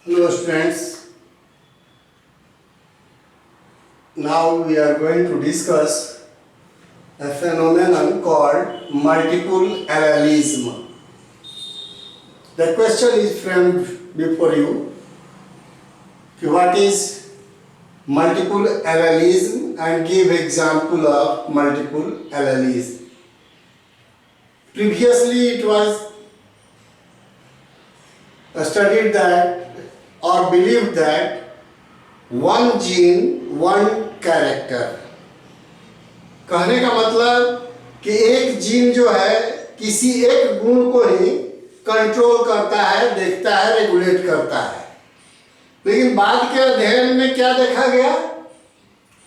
Hello students, now we are going to discuss a phenomenon called multiple allelism. The question is framed before you, what is multiple allelism and give example of multiple allelism. Previously it was studied that or believed that one gene, one character. कहने का मतलब कि एक gene जो है किसी एक गुण को ही कंट्रोल करता है, देखता है, रेगुलेट करता है। लेकिन बाद के अध्ययन में क्या देखा गया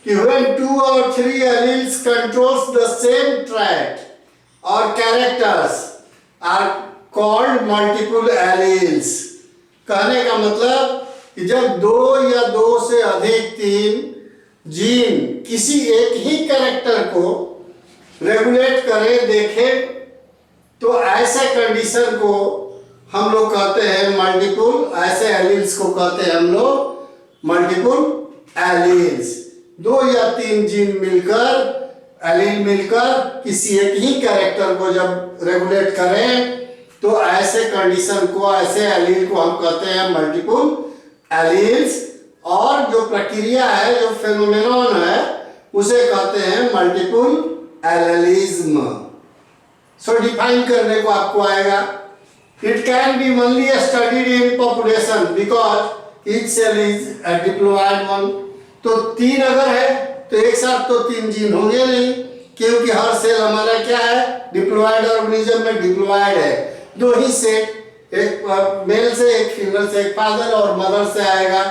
कि when 2 or 3 alleles controls the same trait or characters are called multiple alleles. कहने का मतलब कि जब 2 या 2 से अधिक 3 जीन किसी एक ही कैरेक्टर को रेगुलेट करे, देखे, तो ऐसे कंडीशन को हम लोग कहते हैं मल्टीपल, ऐसे एलील्स को कहते हैं हम लोग मल्टीपल एलील्स। 2 या 3 जीन मिलकर, एलील मिलकर किसी एक ही कैरेक्टर को जब रेगुलेट करें तो ऐसे कंडीशन को, ऐसे एलील को हम कहते हैं मल्टीपल एलील्स। और जो प्रक्रिया है, जो फेनोमेनन है, उसे कहते हैं मल्टीपल एलेलिज्म। सो डिफाइन करने को आपको आएगा, it can be only studied in population because each cell is a diploid one. तो 3 अगर है तो एक साथ तो 3 जीन होंगे नहीं, क्योंकि हर सेल हमारा क्या है, डिप्लॉयड ऑर्गेनिज्म में डिप्लॉयड है। 2 ही सेट, एक मेल से, एक फीमेल से, एक फादर और मदर से आएगा,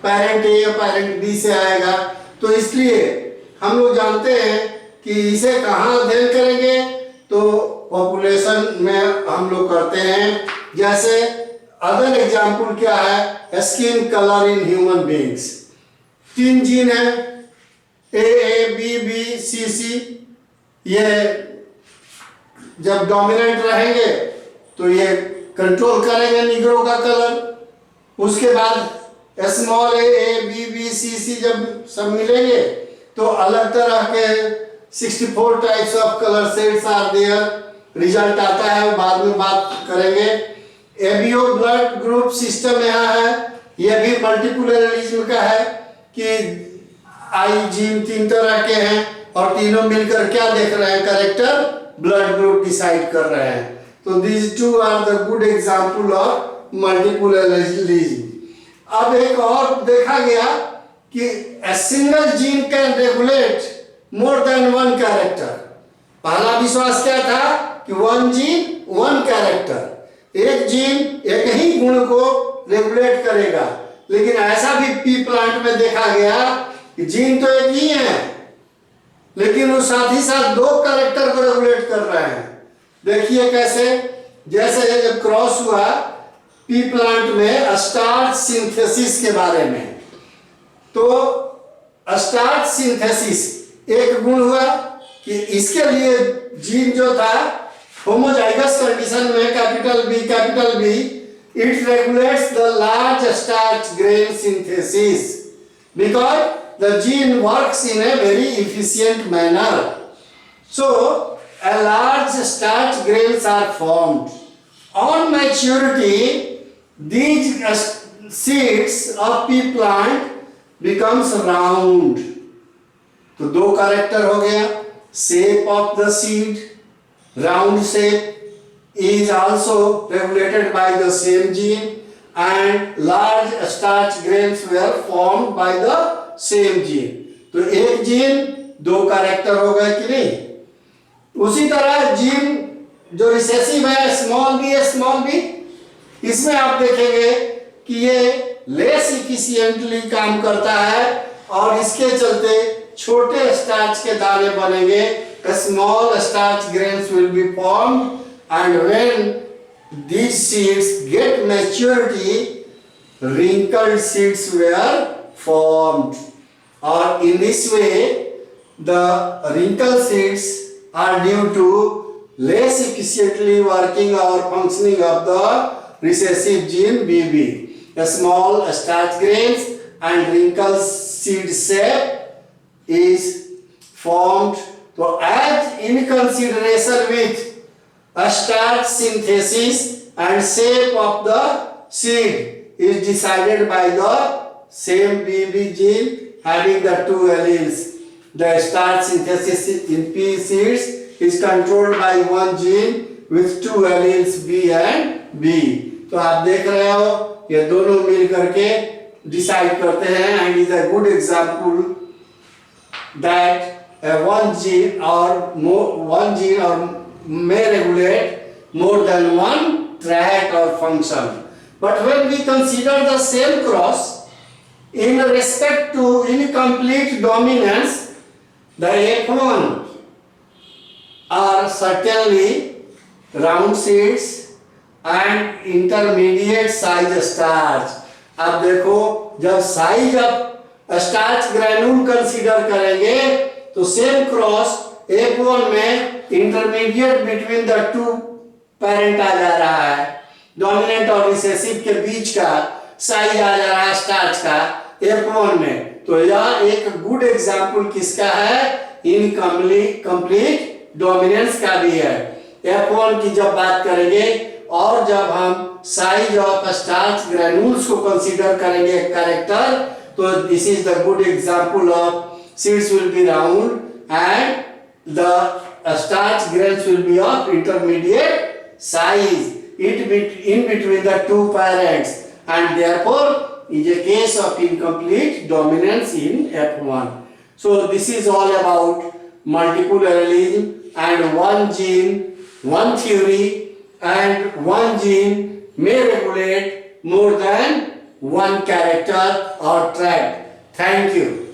पेरेंट ए या पेरेंट बी से आएगा। तो इसलिए हम लोग जानते हैं कि इसे कहाँ अध्ययन करेंगे, तो पॉपुलेशन में हम लोग करते हैं। जैसे अदर एग्जाम्पल क्या है, skin colour in human beings. 3 gene है, ए बी बी सी सी। ये जब डोमिनेंट रहेंगे तो ये कंट्रोल करेंगे निग्रो का कलर। उसके बाद small A B B C C जब सब मिलेंगे तो अलग तरह के 64 types of colour shades are there, result आता है, बाद में बात करेंगे। एबीओ ब्लड ग्रुप सिस्टम यहाँ है, यह भी मल्टीपल एलेलिज्म का है कि आई जीन 3 तरह के हैं और तीनों मिलकर क्या देख रहे हैं, कैरेक्टर, ब्लड ग्रुप डिसाइड कर रहे हैं। तो these 2 are the good example of multiple allelism. अब एक और देखा गया कि a single gene can regulate more than 1 character. पहला विश्वास क्या था कि 1 जीन 1 कैरेक्टर, एक जीन एक ही गुण को रेगुलेट करेगा। लेकिन ऐसा भी पी प्लांट में देखा गया कि जीन तो एक ही है, लेकिन वो साथ ही साथ 2 कैरेक्टर को रेगुलेट कर रहे हैं। देखिए कैसे, जैसे जब क्रॉस हुआ पी प्लांट में स्टार्च सिंथेसिस के बारे में, तो स्टार्च सिंथेसिस एक गुण हुआ कि इसके लिए जीन जो था होमोजाइगस कंडीशन में capital B, it regulates the large starch grain synthesis because the gene works in a very efficient manner. So a large starch grains are formed. On maturity, these seeds of pea plant becomes round. तो 2 character हो गया, shape of the seed, round shape is also regulated by the same gene, and large starch grains were formed by the same gene. तो एक gene 2 character हो गए कि नहीं। उसी तरह जीन जो रिसेसिव है, स्मॉल बी, इसमें आप देखेंगे कि ये लेस इफिशिएंटली काम करता है और इसके चलते छोटे स्टार्च के दाने बनेंगे। Small starch grains will be formed and when these seeds get maturity, wrinkled seeds were formed. Or in this way, the wrinkled seeds are due to less efficiently working or functioning of the recessive gene BB. a small starch grains and wrinkles seed shape is formed. So as in consideration with a starch synthesis and shape of the seed is decided by the same BB gene having the two alleles. The starch synthesis in pea seeds is controlled by one gene with two alleles B and B. तो आप देख रहे हो ये दोनों मिल करके decide करते हैं and is a good example that one gene or may regulate more than one trait or function. But when we consider the same cross in respect to incomplete dominance, the F1 are certainly round seeds and intermediate size starch. अब देखो जब size of starch granule consider करेंगे तो same cross F1 में intermediate between the two parent आ जा रहा है, डोमिनेंट और रिसेसिव के बीच का साइज आ जा रहा है स्टार्च का F1 में। तो यह एक गुड एग्जांपल किसका है? इनकम्प्लीट डोमिनेंस का भी है। F1 की जब बात करेंगे और जब हम साइज ऑफ स्टार्च ग्रैन्यूल्स को कंसीडर करेंगे कैरेक्टर, तो this is the good example of seeds will be round and the starch grains will be of intermediate size in between the two parents, and therefore is a case of incomplete dominance in F1. So this is all about multiple allelism and one gene, one theory, and one gene may regulate more than one character or trait. Thank you.